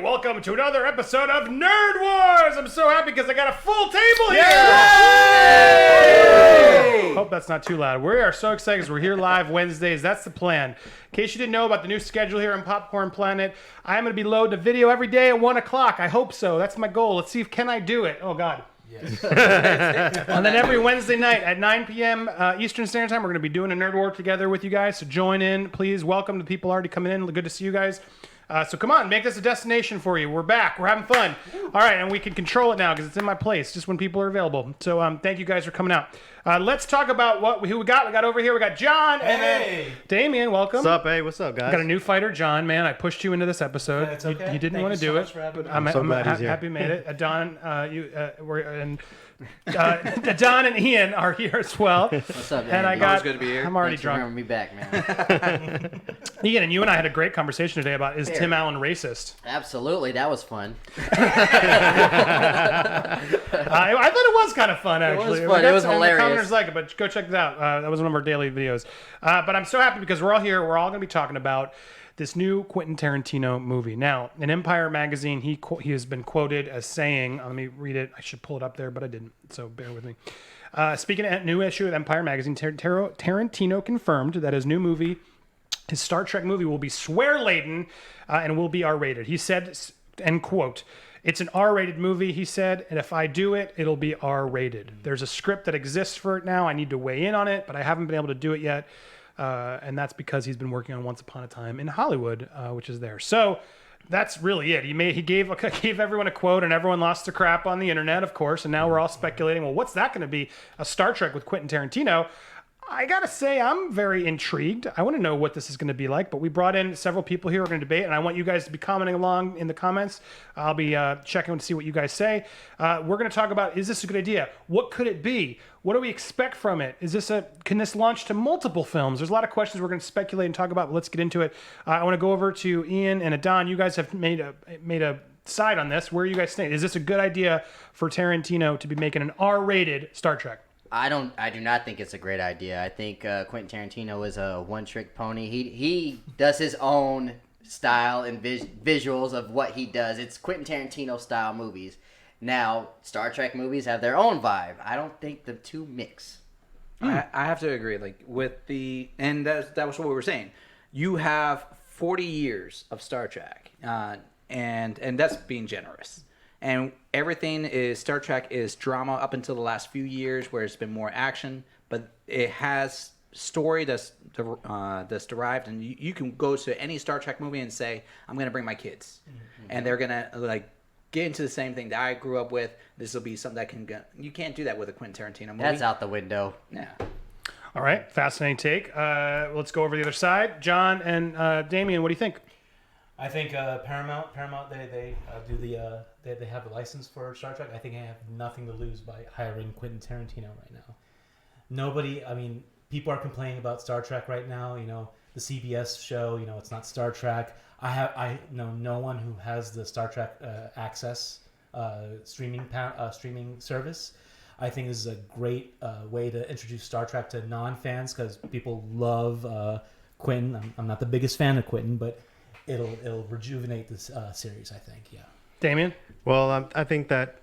welcome to another episode of Nerd Wars. I'm so happy because I got a full table here. Yay! Hope that's not too loud. We are so excited because we're here live Wednesdays. That's the plan. In case you didn't know about the new schedule here on Popcorn Planet, I am going to be loading a video every day at 1 o'clock. I hope so. That's my goal. Let's see if can I do it. Oh, God. Yes. And then every Wednesday night at 9 p.m. Eastern Standard Time, we're going to be doing a Nerd War together with you guys. So join in, please. Welcome to people already coming in. Good to see you guys. So come on, make this a destination for you. We're back. We're having fun. All right, and we can control it now because it's in my place, just when people are available. So thank you guys for coming out. Let's talk about who we got. We got over here. We got John and then Damian. Welcome. What's up, hey? What's up, guys? Got a new fighter, John. Man, I pushed you into this episode. It's okay. You didn't want to do it, but I'm happy you made it. Don, Don and Ian are here as well. What's up, And man? always good to be here. I'm already Thanks drunk. for having me back, man. Ian, and you and I had a great conversation today about is Tim Allen racist? Absolutely, that was fun. I thought it was kind of fun, actually. It was fun. It was hilarious. The commenters like it, but go check this out. That was one of our daily videos. But I'm so happy because we're all here. We're all going to be talking about this new Quentin Tarantino movie. Now, in Empire magazine, he has been quoted as saying, let me read it. I should pull it up there, but I didn't, so bear with me. Speaking of a new issue of Empire magazine, Tarantino confirmed that his new movie, his Star Trek movie, will be swear-laden and will be R-rated. He said, end quote, "It's an R-rated movie," he said, "and if I do it, it'll be R-rated. There's a script that exists for it now. I need to weigh in on it, but I haven't been able to do it yet. And that's because he's been working on Once Upon a Time in Hollywood, which is there." So that's really it. He gave everyone a quote, and everyone lost their crap on the internet, of course. And now we're all speculating, well, what's that going to be? A Star Trek with Quentin Tarantino? I gotta say, I'm very intrigued. I want to know what this is going to be like. But we brought in several people here who are going to debate, and I want you guys to be commenting along in the comments. I'll be checking to see what you guys say. We're going to talk about, is this a good idea? What could it be? What do we expect from it? Can this launch to multiple films? There's a lot of questions we're going to speculate and talk about, but let's get into it. I want to go over to Ian and Adon. You guys have made a side on this. Where are you guys staying? Is this a good idea for Tarantino to be making an R-rated Star Trek? I do not think it's a great idea. I think Quentin Tarantino is a one-trick pony. He does his own style and visuals of what he does. It's Quentin Tarantino style movies. Now, Star Trek movies have their own vibe. I don't think the two mix. I have to agree. And that was what we were saying. You have 40 years of Star Trek, and that's being generous. And everything is Star Trek is drama up until the last few years, where it's been more action. But it has story that's derived, and you can go to any Star Trek movie and say, "I'm going to bring my kids," and they're going to get into the same thing that I grew up with. This will be something that can go. You can't do that with a Quentin Tarantino movie. That's out the window. Yeah. All right, fascinating take. Let's go over the other side. John and Damian, what do you think? I think Paramount, they do they have the license for Star Trek. I think they have nothing to lose by hiring Quentin Tarantino right now. People are complaining about Star Trek right now. You know, the CBS show. You know, it's not Star Trek. I know no one who has the Star Trek Access streaming service. I think this is a great way to introduce Star Trek to non-fans because people love Quentin. I'm not the biggest fan of Quentin, but it'll rejuvenate this series, I think. Yeah. Damian? Well, I think that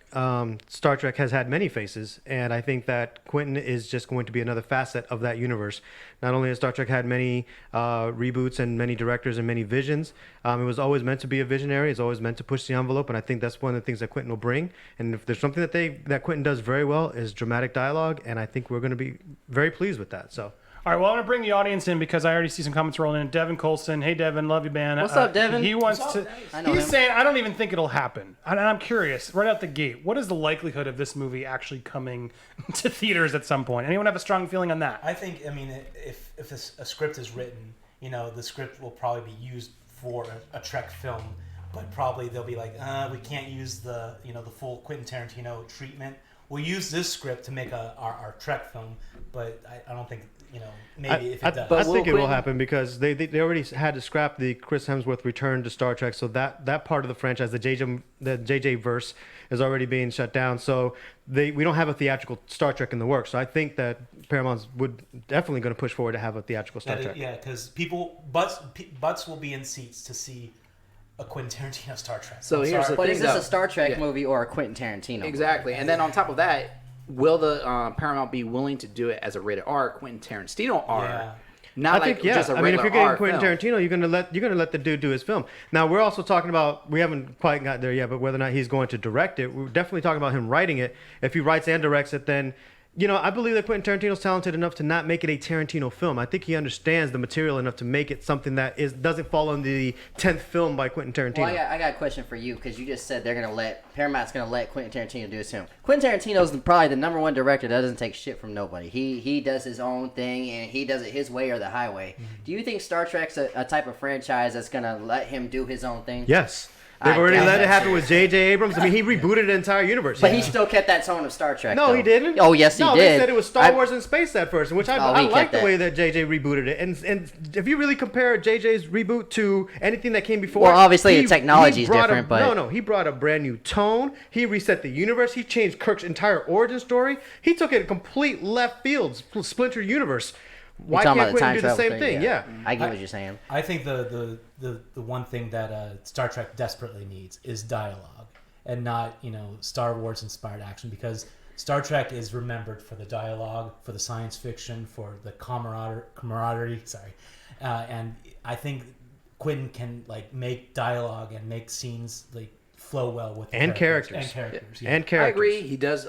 Star Trek has had many faces, and I think that Quentin is just going to be another facet of that universe. Not only has Star Trek had many reboots and many directors and many visions, it was always meant to be a visionary. It's always meant to push the envelope, and I think that's one of the things that Quentin will bring. And if there's something that Quentin does very well is dramatic dialogue, and I think we're going to be very pleased with that. So. All right, well, I'm going to bring the audience in because I already see some comments rolling in. Devin Colson. Hey, Devin. Love you, man. What's up, Devin? He wants What's to... up? He's saying, I don't even think it'll happen. And I'm curious, right out the gate, what is the likelihood of this movie actually coming to theaters at some point? Anyone have a strong feeling on that? I think, if a script is written, the script will probably be used for a Trek film, but probably they'll be like, we can't use the full Quentin Tarantino treatment. We'll use this script to make our Trek film, but I don't think... maybe if it does. I think it will happen because they already had to scrap the Chris Hemsworth return to Star Trek, so that part of the franchise, the JJ verse, is already being shut down. So we don't have a theatrical Star Trek in the works. So I think that Paramount's definitely going to push forward to have a theatrical Star Trek. Yeah, because butts will be in seats to see a Quentin Tarantino Star Trek. So I'm here's sorry. the But thing, is this though. a Star Trek Yeah. movie or a Quentin Tarantino? Exactly. And then on top of that, will the Paramount be willing to do it as a rated R Quentin Tarantino R? Yeah. Not I think just a I mean, regular if you're getting R Quentin film. Tarantino, you're gonna let the dude do his film. Now we're also talking about, we haven't quite got there yet, but whether or not he's going to direct it. We're definitely talking about him writing it. If he writes and directs it, then I believe that Quentin Tarantino's talented enough to not make it a Tarantino film. I think he understands the material enough to make it something that doesn't fall on the 10th film by Quentin Tarantino. Well, I got a question for you because you just said Paramount's gonna let Quentin Tarantino do his film. Quentin Tarantino's probably the number one director that doesn't take shit from nobody. He does his own thing and he does it his way or the highway. Do you think Star Trek's a type of franchise that's gonna let him do his own thing? Yes. They've I already doubt let it that happen shit. with J.J. Abrams. I mean, he rebooted the entire universe. But he still kept that tone of Star Trek. No, though. he didn't. Oh, yes, he no, did. they said it was Star Wars in space at first, which I he like kept the that. way that JJ rebooted it. And if you really compare JJ's reboot to anything that came before, Well, obviously the he technology is brought different, but- he brought a brand new tone. He reset the universe. He changed Kirk's entire origin story. He took it a complete left field, splintered universe. Why talking can't about the Quentin do the time same travel thing? thing, Yeah. I get what you're saying. I think the one thing that Star Trek desperately needs is dialogue, and not Star Wars inspired action, because Star Trek is remembered for the dialogue, for the science fiction, for the camaraderie. And I think Quentin can make dialogue and make scenes flow well with the And characters. characters. And characters. Yeah. And I characters. agree. He does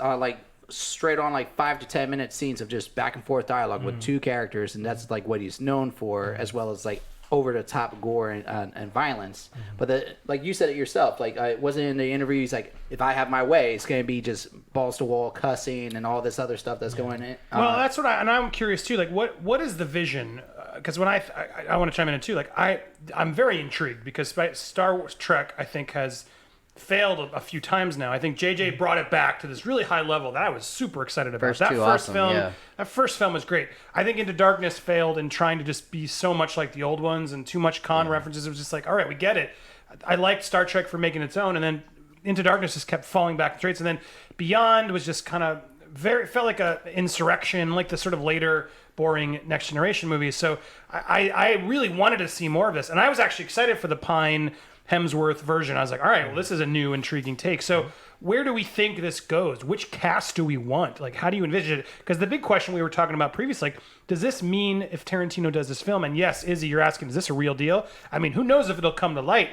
straight on 5 to 10 minute scenes of just back and forth dialogue with two characters, and that's what he's known for, as well as over the top gore and violence. But like you said it yourself, it wasn't in the interview. He's like, if I have my way, it's gonna be just balls to wall cussing and all this other stuff that's going in. Well, that's what I'm curious too. What is the vision? Because when I want to chime in too. I'm very intrigued because Star Wars Trek, I think, has failed a few times now. I think JJ brought it back to this really high level that I was super excited about. First That two, first awesome, film, yeah. that first film was great. I think Into Darkness failed in trying to just be so much like the old ones and too much Khan references. It was just all right, we get it. I liked Star Trek for making its own, and then Into Darkness just kept falling back in traits, and then Beyond was just kind of felt like a insurrection, like the sort of later boring Next Generation movies. So I really wanted to see more of this, and I was actually excited for the Pine Hemsworth version. I was like, all right, well, this is a new, intriguing take. So where do we think this goes? Which cast do we want? How do you envision it? Because the big question we were talking about previously, does this mean if Tarantino does this film, and yes, Izzy, you're asking, is this a real deal? I mean, who knows if it'll come to light?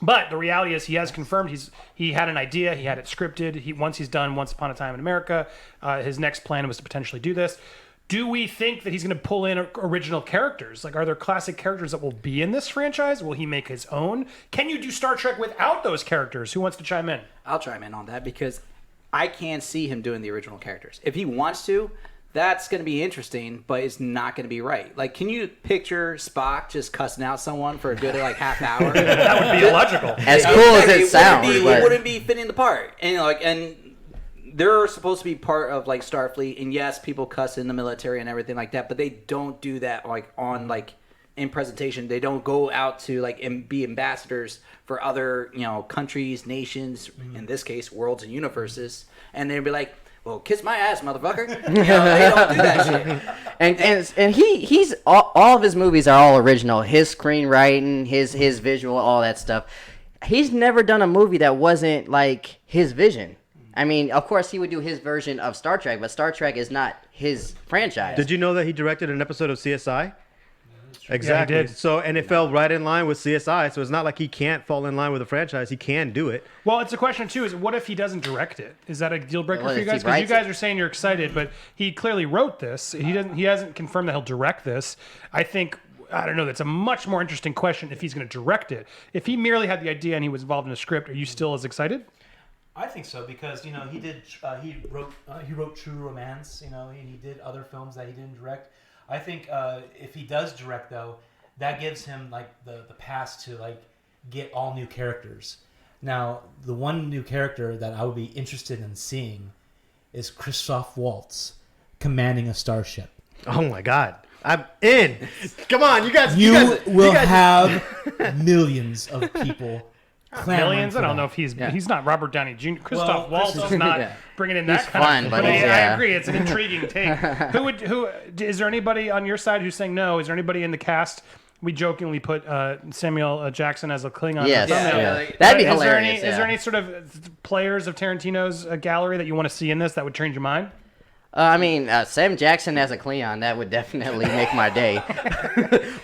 But the reality is he has confirmed he had an idea, he had it scripted. Once he's done Once Upon a Time in America, his next plan was to potentially do this. Do we think that he's going to pull in original characters? Are there classic characters that will be in this franchise? Will he make his own? Can you do Star Trek without those characters? Who wants to chime in? I'll chime in on that because I can't see him doing the original characters. If he wants to, that's going to be interesting, but it's not going to be right. Can you picture Spock just cussing out someone for a good half hour? That would be illogical. As cool as it sounds, it but wouldn't be fitting the part. And they're supposed to be part of Starfleet, and yes, people cuss in the military and everything like that, but they don't do that in presentation. They don't go out to and be ambassadors for other countries, nations, in this case worlds and universes, and they'd be like, well, kiss my ass, motherfucker. They don't do that shit. and he's all of his movies are all original. His screenwriting, his visual, all that stuff. He's never done a movie that wasn't his vision. I mean, of course, he would do his version of Star Trek, but Star Trek is not his franchise. Did you know that he directed an episode of CSI? Exactly. Yeah, he did. So, and it fell right in line with CSI. So it's not like he can't fall in line with a franchise. He can do it. Well, it's a question too. Is what if he doesn't direct it? Is that a deal breaker Well, for you if he guys? Because you writes guys it. are saying you're excited, but he clearly wrote this. He doesn't. He hasn't confirmed that he'll direct this. I think. I don't know. That's a much more interesting question if he's going to direct it. If he merely had the idea and he was involved in a script, are you still as excited? I think so because he wrote True Romance, and he did other films that he didn't direct. I think if he does direct though, that gives him the pass to get all new characters. Now, the one new character that I would be interested in seeing is Christoph Waltz commanding a starship. Oh my God. I'm in. Come on, you guys. You will guys- have millions of people. clamoring Millions. for I don't know that. if he's not Robert Downey Jr. Christoph Waltz Chris- is not Yeah. bringing in that He's kind fun, of. but I yeah. agree. It's an intriguing take. Who is there anybody on your side who's saying no? Is there anybody in the cast we jokingly put Samuel Jackson as a Klingon. Yes, in the thumbnail. yeah, yeah. That'd be Is there hilarious. Is there any sort of players of Tarantino's gallery that you want to see in this that would change your mind? I mean, Sam Jackson as a Cleon, that would definitely make my day.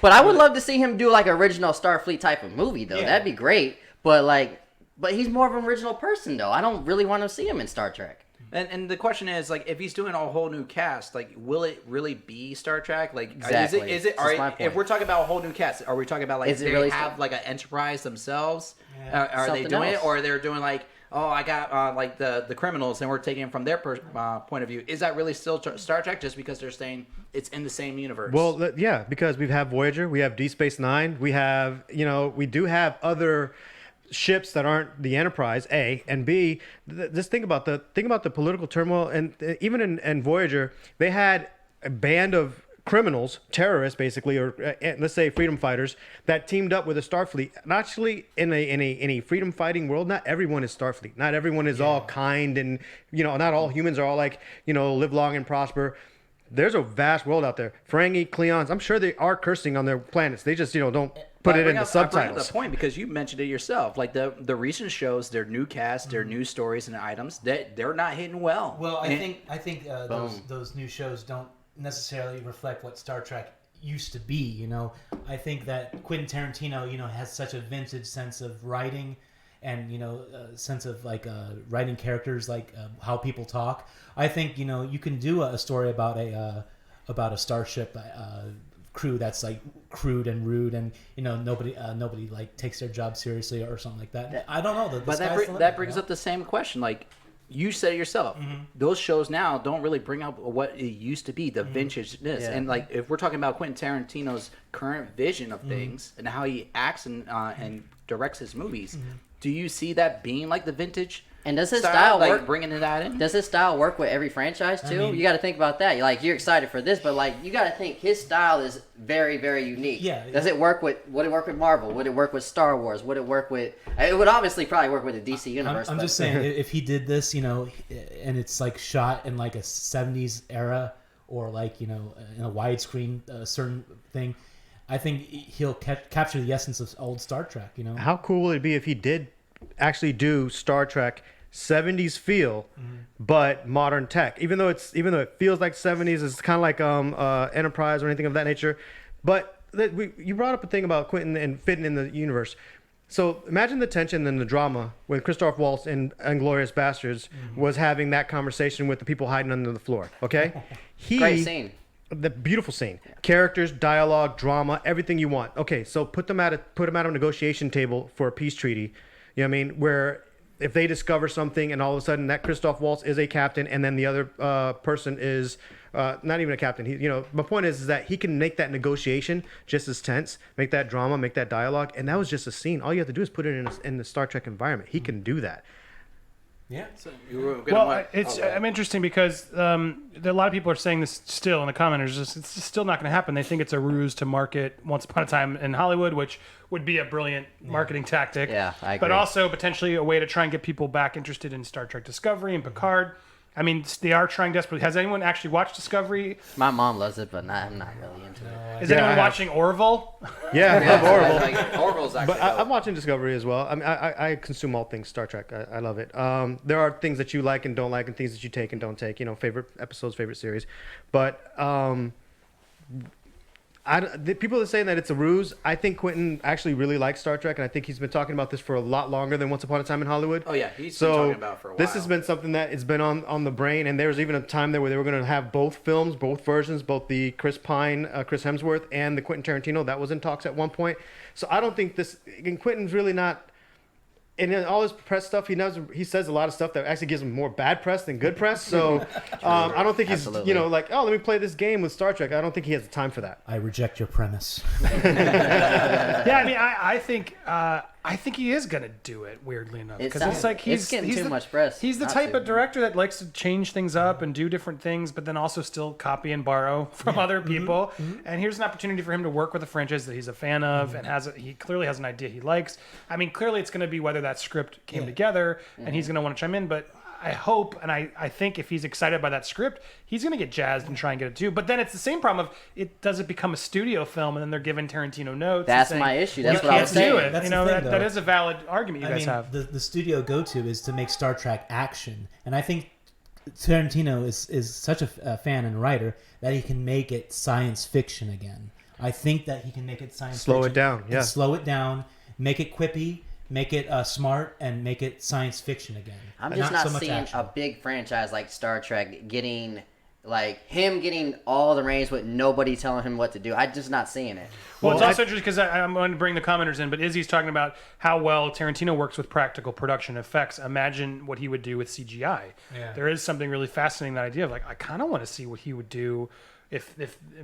But I would love to see him do like original Starfleet type of movie, though. Yeah. That'd be great. But he's more of an original person, though. I don't really want to see him in Star Trek. And the question is, like, if he's doing a whole new cast, like, will it really be Star Trek? Like, Exactly. is it? That's my point. If we're talking about a whole new cast, are we talking about like Is it they really have like an Enterprise themselves? Yeah. Are they Something doing else. it, or they're doing like, oh, I got like the criminals, and we're taking it from their point of view? Is that really still Star Trek? Just because they're saying it's in the same universe? Well, yeah, because we have Voyager, we have Deep Space Nine, we have, we do have other ships that aren't the Enterprise, A, and B, just think about the political turmoil, and even in Voyager, they had a band of criminals, terrorists basically, or let's say freedom fighters that teamed up with a Starfleet. And actually, in a freedom fighting world, not everyone is Starfleet. Not everyone is all kind, and not all humans are all like live long and prosper. There's a vast world out there. Ferengi, Klingons, I'm sure they are cursing on their planets. They just don't put it in the I bring subtitles. up the point because you mentioned it yourself. Like the recent shows, their new cast, their new stories and items, they're not hitting well. Well, I And- think those new shows don't necessarily reflect what Star Trek used to be. I think that Quentin Tarantino, has such a vintage sense of writing, and sense of like writing characters, like how people talk. I think you can do a story about a starship crew that's like crude and rude, and nobody like takes their job seriously or something like that. I don't know. But that brings up the same question. Like you said it yourself, those shows now don't really bring up what it used to be, the vintageness. Yeah. And like if we're talking about Quentin Tarantino's current vision of things and how he acts and directs his movies, do you see that being like the vintage? And does his style like work? bringing that in? Does his style work with every franchise too? mean- You got to think about that. You're excited for this, but you got to think his style is very, very unique. Yeah. Does it work with? Would it work with Marvel? Would it work with Star Wars? Would it work with? It would obviously probably work with the DC universe. I'm but- just saying, if he did this, and it's like shot in like a 70s era, or like in a widescreen certain thing, I think he'll capture the essence of old Star Trek. How cool would it be if he did actually do Star Trek 70s feel, but modern tech? Even though it feels like 70s, it's kind of like Enterprise or anything of that nature. But you brought up a thing about Quentin and fitting in the universe. So imagine the tension and the drama when Christoph Waltz in *Inglourious Bastards* was having that conversation with the people hiding under the floor. Okay, Great scene. The beautiful scene, characters, dialogue, drama, everything you want. Okay, so put them at a negotiation table for a peace treaty. You know what I mean? Where if they discover something and all of a sudden that Christoph Waltz is a captain and then the other person is not even a captain. My point is that he can make that negotiation just as tense, make that drama, make that dialogue, and that was just a scene. All you have to do is put it in the Star Trek environment. He can do that. Yeah. So I'm interesting because a lot of people are saying this still in the commenters. It's just still not going to happen. They think it's a ruse to market Once Upon a Time in Hollywood, which would be a brilliant marketing tactic. Yeah, I agree. But also potentially a way to try and get people back interested in Star Trek Discovery and Picard. I mean, they are trying desperately. Has anyone actually watched Discovery? My mom loves it, but I'm not really into it. Is Yeah, anyone I have. watching Orville? Yeah, I love Orville. Like, Orville's actually But I'm watching Discovery as well. I mean, I consume all things Star Trek. I love it. There are things that you like and don't like, and things that you take and don't take. Favorite episodes, favorite series. But the people are saying that it's a ruse. I think Quentin actually really likes Star Trek, and I think he's been talking about this for a lot longer than Once Upon a Time in Hollywood. Oh yeah, he's been talking about it for a while. This has been something that has been on the brain, and there was even a time there where they were going to have both films, both versions, both the Chris Pine, Chris Hemsworth, and the Quentin Tarantino. That was in talks at one point. So I don't think this. And Quentin's really not. And in all his press stuff, he says a lot of stuff that actually gives him more bad press than good press. So I don't think he's Absolutely. like, oh, let me play this game with Star Trek. I don't think he has the time for that. I reject your premise. Yeah, I mean, I think he is gonna do it. Weirdly enough, because it's like it's getting too much press. He's the not type to. of director that likes to change things up and do different things, but then also still copy and borrow from other people. And here's an opportunity for him to work with a franchise that he's a fan of and he clearly has an idea he likes. I mean, clearly it's going to be whether that script came together and he's going to want to chime in. But I hope and I think if he's excited by that script, he's going to get jazzed and try and get it too. But then it's the same problem of it does it become a studio film and then they're giving Tarantino notes. That's and saying, my issue. "You That's what I was can't do saying. it." That's You the know, thing, that though. is a valid argument you guys have. the studio go-to is to make Star Trek action, and I think Tarantino is such a fan and writer that he can make it science fiction again. I think that he can make it science Slow fiction. it down, and yeah. slow it down, make it quippy, make it smart, and make it science fiction again. I'm just not so much seeing action. a big franchise like Star Trek getting all the reins with nobody telling him what to do. I'm just not seeing it. Well, it's also interesting because I'm going to bring the commenters in, but Izzy's talking about how well Tarantino works with practical production effects. Imagine what he would do with CGI. Yeah. There is something really fascinating, that idea of like, I kind of want to see what he would do if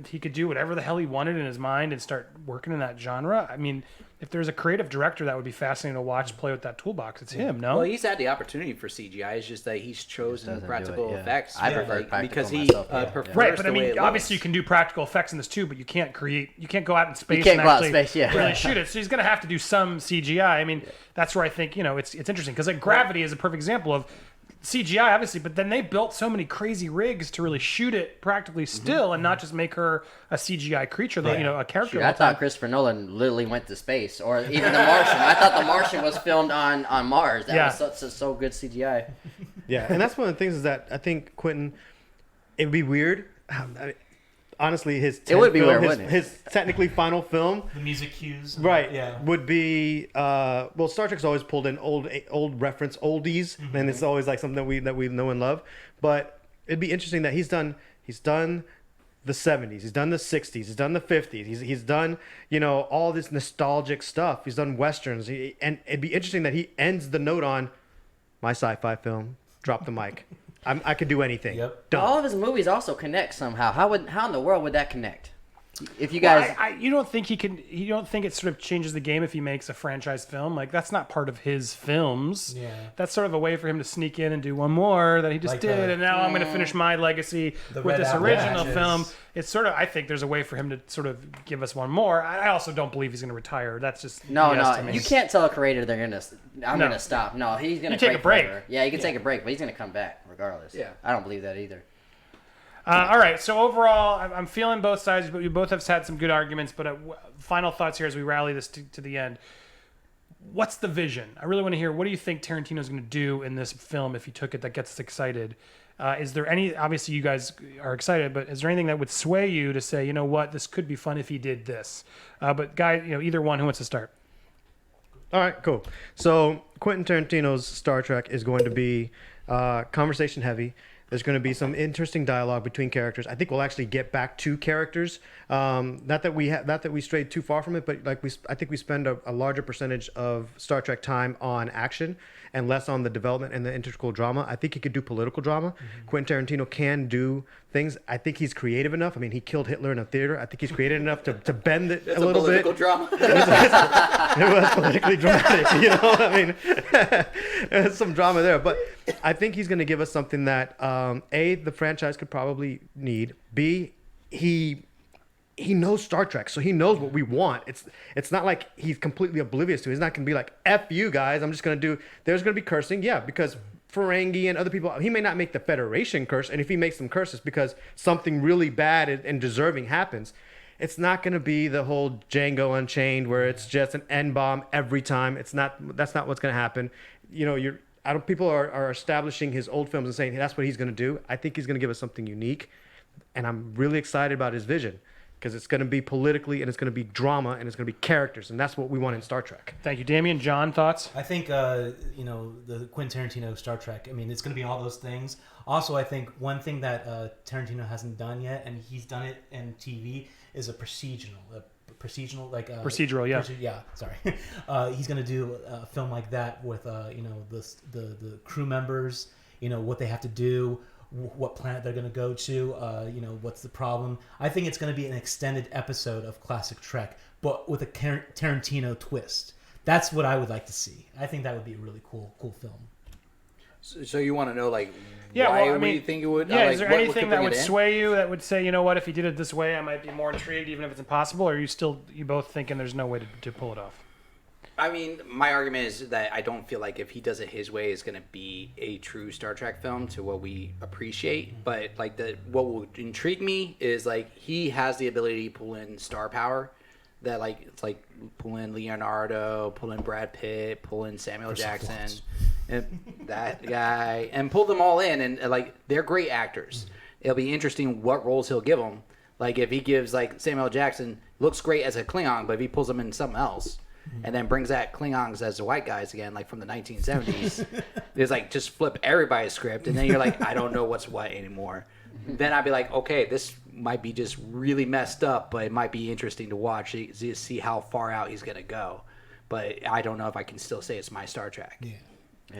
he could do whatever the hell he wanted in his mind and start working in that genre. I mean, if there's a creative director that would be fascinating to watch play with that toolbox, it's him, no? Well, he's had the opportunity for CGI. It's just that he's chosen doesn't do practical it, yeah. effects. I prefer practical because he myself, yeah. prefers Right, but the I way mean, it obviously you looks. can do practical effects in this too, but you can't go out in space can't and go out in actually space, yeah. really shoot it. So he's going to have to do some CGI. I mean, that's where I think, it's interesting because like Gravity is a perfect example of CGI, obviously, but then they built so many crazy rigs to really shoot it practically still and not just make her a CGI creature, a character. Shoot, all I the time. thought Christopher Nolan literally went to space, or even The Martian. I thought The Martian was filmed on Mars. That was so good CGI. Yeah, and that's one of the things is that I think Quentin, it'd be weird. Honestly, his It would be 10th weird, film, wouldn't it? his technically final film, The music cues. right? Yeah. Would be well, Star Trek's always pulled in old reference oldies, and it's always like something that we know and love. But it'd be interesting that he's done the 70s, he's done the 60s, he's done the 50s, he's done all this nostalgic stuff. He's done westerns, and it'd be interesting that he ends the note on my sci-fi film. Drop the mic. I could do anything. Yep. Done. All of his movies also connect somehow. How in the world would that connect? If you guys, You don't think he can? You don't think it sort of changes the game if he makes a franchise film? Like that's not part of his films. Yeah. That's sort of a way for him to sneak in and do one more that he just Like did, and now I'm going to finish my legacy The with Red this Apple original Patches. film. It's sort of. I think there's a way for him to sort of give us one more. I also don't believe he's going to retire. That's just BS to me. you can't tell a creator I'm No. gonna stop. No, he's gonna You take a break. forever. Yeah, he can take a break, but he's gonna come back regardless. Yeah. I don't believe that either. All right. So overall, I'm feeling both sides, but we both have had some good arguments. But final thoughts here as we rally this to the end. What's the vision? I really want to hear. What do you think Tarantino's going to do in this film if he took it that gets us excited? Is there any? Obviously, you guys are excited, but is there anything that would sway you to say, you know what, this could be fun if he did this? But guy, either one, who wants to start? All right, cool. So Quentin Tarantino's Star Trek is going to be conversation heavy. There's going to be some interesting dialogue between characters. I think we'll actually get back to characters. Not that we strayed too far from it, but I think we spend a larger percentage of Star Trek time on action and less on the development and the integral drama. I think he could do political drama. Quentin Tarantino can do things. I think he's creative enough. I mean, he killed Hitler in a theater. I think he's creative enough to bend it a little bit. Political drama. It was politically dramatic, I mean, there's some drama there, but I think he's going to give us something that A, the franchise could probably need. B, he knows Star Trek, so he knows what we want. It's not like he's completely oblivious to it. He's not going to be like, F you guys, I'm just going to do, there's going to be cursing, yeah, because Ferengi and other people, he may not make the Federation curse, and if he makes them curse, it's because something really bad and deserving happens. It's not going to be the whole Django Unchained where it's just an N-bomb every time. That's not what's going to happen. People are establishing his old films and saying, hey, that's what he's going to do. I think he's going to give us something unique, and I'm really excited about his vision because it's going to be politically and it's going to be drama and it's going to be characters, and that's what we want in Star Trek. Thank you, Damian. John, thoughts? I think the Quentin Tarantino Star Trek. I mean, it's going to be all those things. Also, I think one thing that Tarantino hasn't done yet, and he's done it in TV, is a procedural, Procedural, yeah. Yeah, sorry. He's going to do a film like that with the crew members. What they have to do, what planet they're going to go to. What's the problem? I think it's going to be an extended episode of classic Trek, but with a Tarantino twist. That's what I would like to see. I think that would be a really cool film. So you want to know, like, Yeah, why well, I would mean, you think it would? Yeah, like, is there what anything could that bring would it in? sway you that would say, you know what, if he did it this way, I might be more intrigued, even if it's impossible? Or are you both thinking there's no way to pull it off? I mean, my argument is that I don't feel like if he does it his way, it's going to be a true Star Trek film to what we appreciate. But like what will intrigue me is like he has the ability to pull in star power. That like it's like pull in Leonardo, pull in Brad Pitt, pull in Samuel Jackson, and that guy, and pull them all in, and like they're great actors. It'll be interesting what roles he'll give them. Like if he gives like Samuel Jackson looks great as a Klingon, but if he pulls them in something else, and then brings out Klingons as the white guys again, like from the 1970s, it's like just flip everybody's script, and then you're like, I don't know what's what anymore. Then I'd be like, okay, this might be just really messed up, but it might be interesting to watch to see how far out he's gonna go. But I don't know if I can still say it's my Star Trek.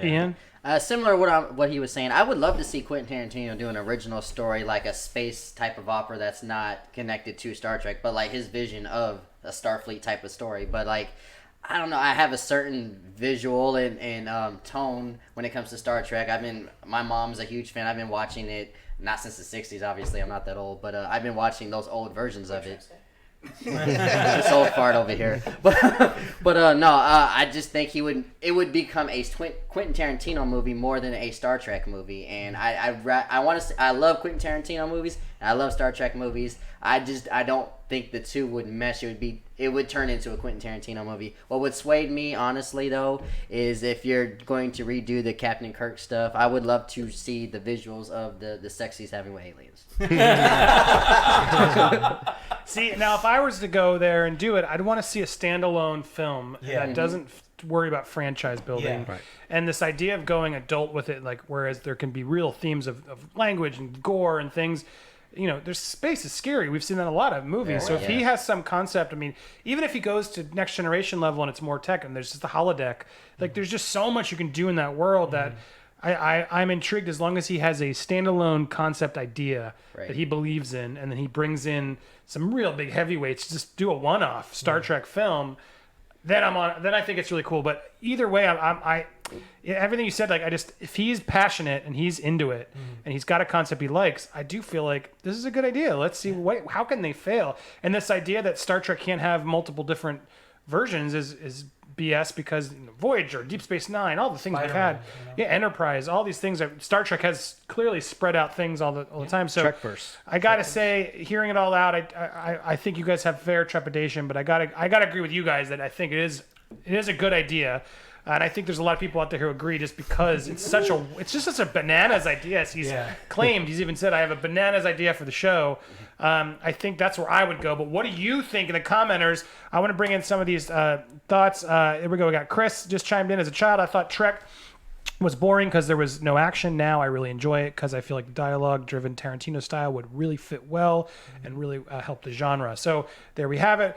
Ian? Similar to what he was saying, I would love to see Quentin Tarantino do an original story, like a space type of opera that's not connected to Star Trek, but like his vision of a Starfleet type of story. But like, I don't know, I have a certain visual and tone when it comes to Star Trek. My mom's a huge fan. I've been watching it, not since the 60s, obviously, I'm not that old, but I've been watching those old versions of it. This old fart over here, but no, I just think it would become a Quentin Tarantino movie more than a Star Trek movie, and I love Quentin Tarantino movies, and I love Star Trek movies. I don't think the two would mesh. It would turn into a Quentin Tarantino movie. What would sway me, honestly, though, is if you're going to redo the Captain Kirk stuff, I would love to see the visuals of the sexies having with aliens. See, now if I was to go there and do it, I'd want to see a standalone film that doesn't worry about franchise building. Yeah. Right. And this idea of going adult with it, like whereas there can be real themes of language and gore and things, you know, there's space is scary. We've seen that in a lot of movies. So if he has some concept, I mean, even if he goes to next generation level and it's more tech and there's just the holodeck, like there's just so much you can do in that world that I'm intrigued as long as he has a standalone concept idea that he believes in, and then he brings in some real big heavyweights, just do a one-off Star Trek film. Then I think it's really cool. But either way, everything you said, like if he's passionate and he's into it and he's got a concept he likes, I do feel like this is a good idea. Let's see how can they fail. And this idea that Star Trek can't have multiple different versions is BS, because Voyager, Deep Space Nine, all the things we've had, Enterprise, all these things. Star Trek has clearly spread out things all the time. So Trekverse. I gotta say, hearing it all out, I think you guys have fair trepidation, but I gotta agree with you guys that I think it is a good idea. And I think there's a lot of people out there who agree, just because it's just such a bananas idea. As he's claimed, he's even said, I have a bananas idea for the show. I think that's where I would go. But what do you think in the commenters? I want to bring in some of these thoughts. Here we go. We got Chris just chimed in. As a child, I thought Trek was boring because there was no action. Now I really enjoy it because I feel like the dialogue-driven Tarantino style would really fit well and really help the genre. So there we have it.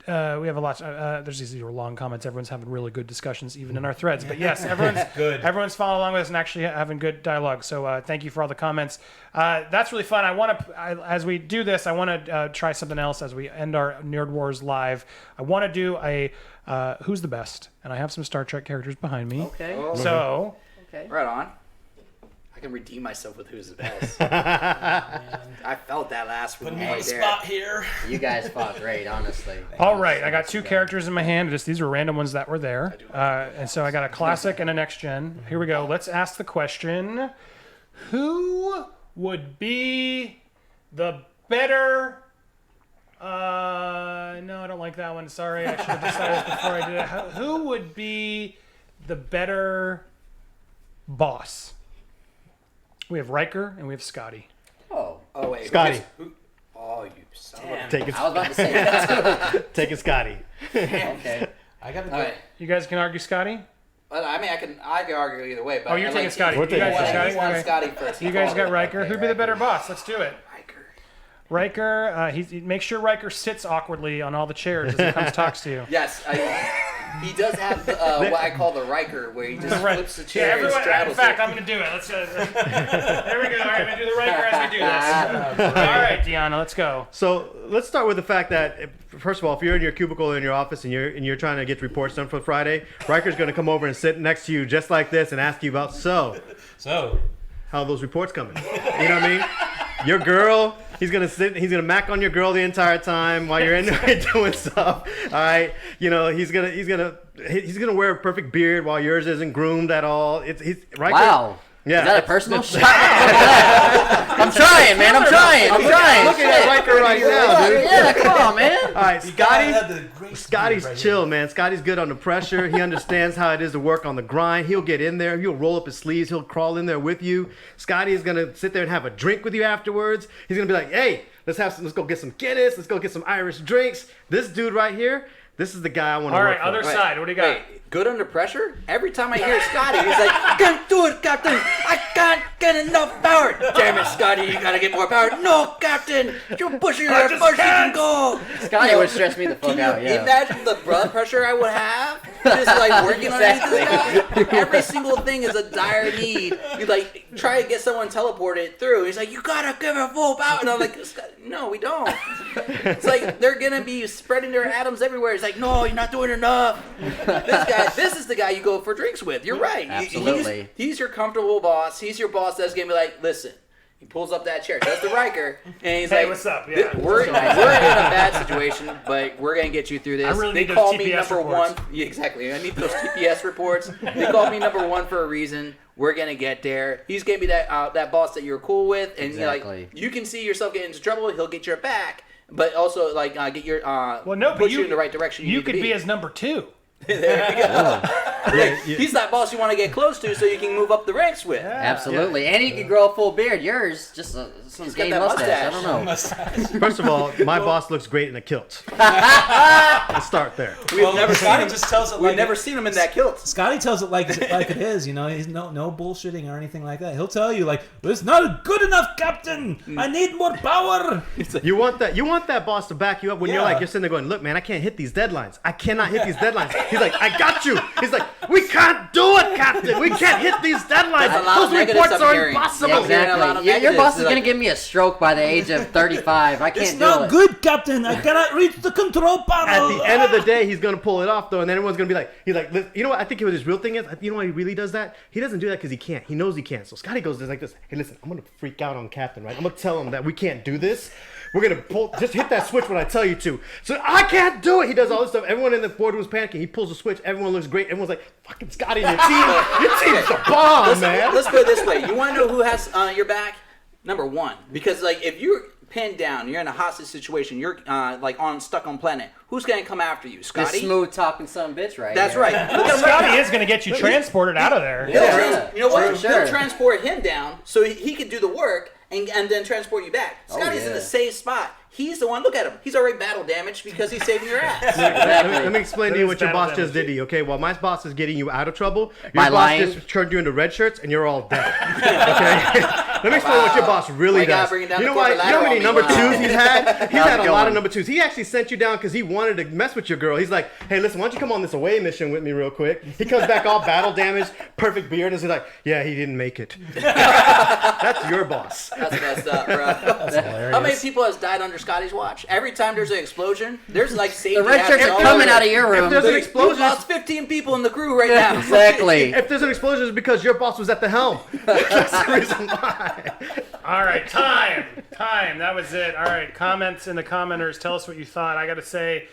We have a lot. There's these long comments. Everyone's having really good discussions, even in our threads. But yes, everyone's good. Everyone's following along with us and actually having good dialogue. So thank you for all the comments. That's really fun. As we do this, I want to try something else as we end our Nerd Wars live. I want to do a Who's the Best, and I have some Star Trek characters behind me. Okay. So Right on. I can redeem myself with Who's the Best. I felt that last one right there. Spot here. You guys fought great, honestly. all right, I got two characters in my hand. These were random ones that were there, and so I got a classic and a next gen. Here we go. Let's ask the question: who would be the better? No, I don't like that one. Sorry, I should have decided this before I did it. Who would be the better boss? We have Riker and we have Scotty. Oh wait. Scotty. Oh, you son of a... Take it. I was about to say that too. Take it, Scotty. Okay. I got to All go. right. You guys can argue Scotty? Well, I mean, I can argue either way. But Oh, you're I taking like Scotty. We're You guys taking got Scotty. Scotty? want Okay. Scotty first. You guys got Riker. Who'd be the better boss? Let's do it. Riker. Riker, make sure Riker sits awkwardly on all the chairs as he comes talks to you. Yes, he does have what I call the Riker, where he just flips the chair and in straddles fact, it. I'm going to do it. Let's. There we go. All right, I'm going to do the Riker as we do this. All right, Deanna, let's go. So let's start with the fact that, first of all, if you're in your cubicle in your office and you're trying to get reports done for Friday, Riker's going to come over and sit next to you just like this and ask you about So, how are those reports coming. You know what I mean? Your girl, He's gonna mac on your girl the entire time while you're in there doing stuff. All right, he's gonna wear a perfect beard while yours isn't groomed at all. He's right. Wow. Yeah. Is that a personal shot? I'm trying, man. I'm trying. Looking at Riker right now, dude. Yeah, come on, man. All right, Scotty's Right chill, man. Scotty's good on the pressure. He understands how it is to work on the grind. He'll get in there. He'll roll up his sleeves. He'll crawl in there with you. Scotty is gonna sit there and have a drink with you afterwards. He's gonna be like, "Hey, let's go get some Guinness. Let's go get some Irish drinks." This dude right here, this is the guy I want to All work right, for. other side. What do you got? Wait, good under pressure? Every time I hear Scotty, he's like, "I can't do it, Captain. I can't get enough power. Damn it, Scotty, you gotta get more power." "No, Captain, you're pushing her as far as you can go." Scotty would stress me the fuck Can out. you Yeah. imagine the blood pressure I would have? Just like working underneath this guy. Every single thing is a dire need. You like try to get someone teleported through. He's like, "You gotta give her full power." And I'm like, "No, we don't." It's like they're gonna be spreading their atoms everywhere. He's like, "No, you're not doing enough." This is the guy you go for drinks with. You're right. Absolutely. He's your comfortable boss. He's your boss that's gonna be like, "Listen." He pulls up that chair, does the Riker, and he's Hey, like, what's up? Yeah. We're in a bad situation, but we're going to get you through this." I really They need those call me TPS number reports. one. Yeah, exactly. I need those TPS reports. They call me number one for a reason. We're going to get there. He's going to be that boss that you're cool with, and Exactly. you can see yourself getting into trouble. He'll get your back, but also get your Well, no, but push you in the right direction. You need to could be his number 2. There you go. He's that boss you want to get close to, so you can move up the ranks with. Absolutely. And he could grow a full beard. Yours, just some got gay that mustache. mustache. I don't know. First of all, my boss looks great in a kilt. Let's start there. We've never Scotty seen him. just tells it We've like never seen him in that kilt. Scotty tells it like it is, you know. He's no bullshitting or anything like that. He'll tell you like, "It's not good enough, Captain. I need more power." You want that boss to back you up when Yeah. you're sitting there going, "Look, man, I can't hit these deadlines. I cannot hit these deadlines." He's like, "I got you." He's like, "We can't do it, Captain. We can't hit these deadlines. That's a lot of Those negatives reports I'm are hearing. impossible." Yeah, hearing a lot Exactly. of Your boss is negatives, gonna give me a stroke by the age of 35. I can't It's do not it. good, Captain. I cannot reach the control panel. At the end of the day, he's gonna pull it off though, and then everyone's gonna be like, you know what? I think what his real thing is. You know why he really does that? He doesn't do that because he can't. He knows he can't. So Scotty goes like this. "Hey, listen, I'm gonna freak out on Captain, right? I'm gonna tell him that we can't do this. We're gonna just hit that switch when I tell you to. So I can't do it." He does all this stuff. Everyone in the boardroom's panicking. He pulls the switch. Everyone looks great. Everyone's like, "Fucking Scotty, your team's the bomb, man." Let's put it this way. You want to know who has your back? Number one. Because like if you're pinned down, you're in a hostage situation, you're stuck on planet, who's going to come after you? This Scotty? smooth talking son of a bitch right That's here. right. Look at him right Scotty now. is going to get you transported out of there. Yeah. You know what? Sure. He'll transport him down so he can do the work and then transport you back. Scotty's in yeah. a safe spot. He's the one. Look at him. He's already battle damaged because he's saving your ass. Let me explain to you is what your battle boss just did to you, okay? While my boss is getting you out of trouble, your By boss lying? just turned you into red shirts and you're all dead. Okay? Let me explain what your boss really My God, does. bringing down You the know why? corporate You know how ladder many on number me. Wow. twos he's had? He's How's had it a lot of going? number twos. He actually sent you down because he wanted to mess with your girl. He's like, "Hey, listen, why don't you come on this away mission with me real quick?" He comes back all battle damaged, perfect beard, and he's like, "Yeah, he didn't make it." That's your boss. That's messed up, bro. How many people has died under Scotty's watch? Every time there's an explosion, there's like safety The red shirts happening are all coming over. out of your room. If there's an We've explosion, lost 15 people in the crew right now. Exactly. if there's an explosion, it's because your boss was at the helm. That's the reason why. All right, time. That was it. All right, comments in the commenters. Tell us what you thought. I got to say,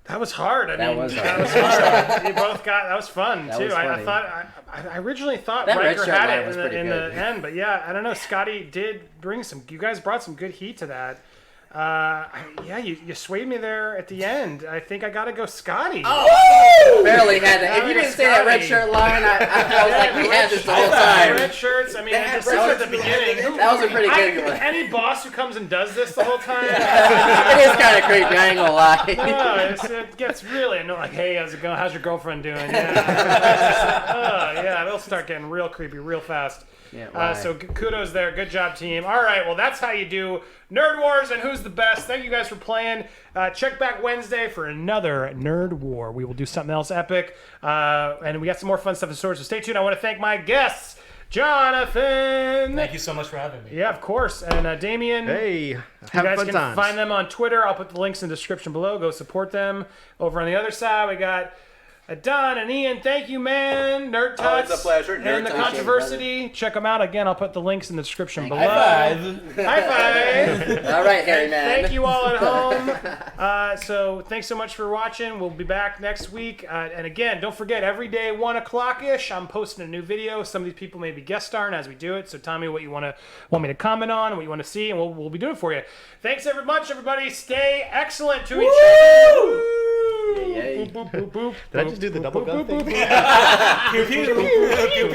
that was hard. That was hard. That was hard. You both got. That was fun That too. was I funny. I originally thought That red Riker shirt had line it was in, pretty in good. the end, but yeah, I don't know. Scotty did bring some. You guys brought some good heat to that. You swayed me there at the end. I think I gotta go Scotty. Barely had that. If you Yeah, didn't say that red Scotty. shirt line, I was like, we had this the whole time. Red shirts. I mean, They had just red at shirts the in the beginning. That was a pretty good one. Any boss who comes and does this the whole time, It is kind of creepy, I ain't gonna lie. it gets really annoying. Like, "Hey, how's it going? How's your girlfriend doing?" Yeah, it'll start getting real creepy real fast. Yeah, why? So kudos there. Good job, team. All right, well, that's how you do Nerd Wars and Who's the Best. Thank you guys for playing. Check back Wednesday for another Nerd War. We will do something else epic. And we got some more fun stuff in store, so stay tuned. I want to thank my guests, Jonathan. Thank you so much for having me. Yeah, of course. And Damian. Hey, You have guys fun can times. find them on Twitter. I'll put the links in the description below. Go support them. Over on the other side, we got Don and Ian, thank you, man. Nerd Oh, Tuts. it's a pleasure. Nerd And the Tuts. Controversy. Check them out. Again, I'll put the links in the description below. High five. High five. All right, Harry man. Thank you all at home. So thanks so much for watching. We'll be back next week. And again, don't forget, every day 1 o'clock-ish, I'm posting a new video. Some of these people may be guest starring as we do it. So tell me what you want me to comment on, what you want to see, and we'll be doing it for you. Thanks very much, everybody. Stay excellent to each other. Yay. Did I just do the double gun thing? Pew, pew, pew, pew, pew.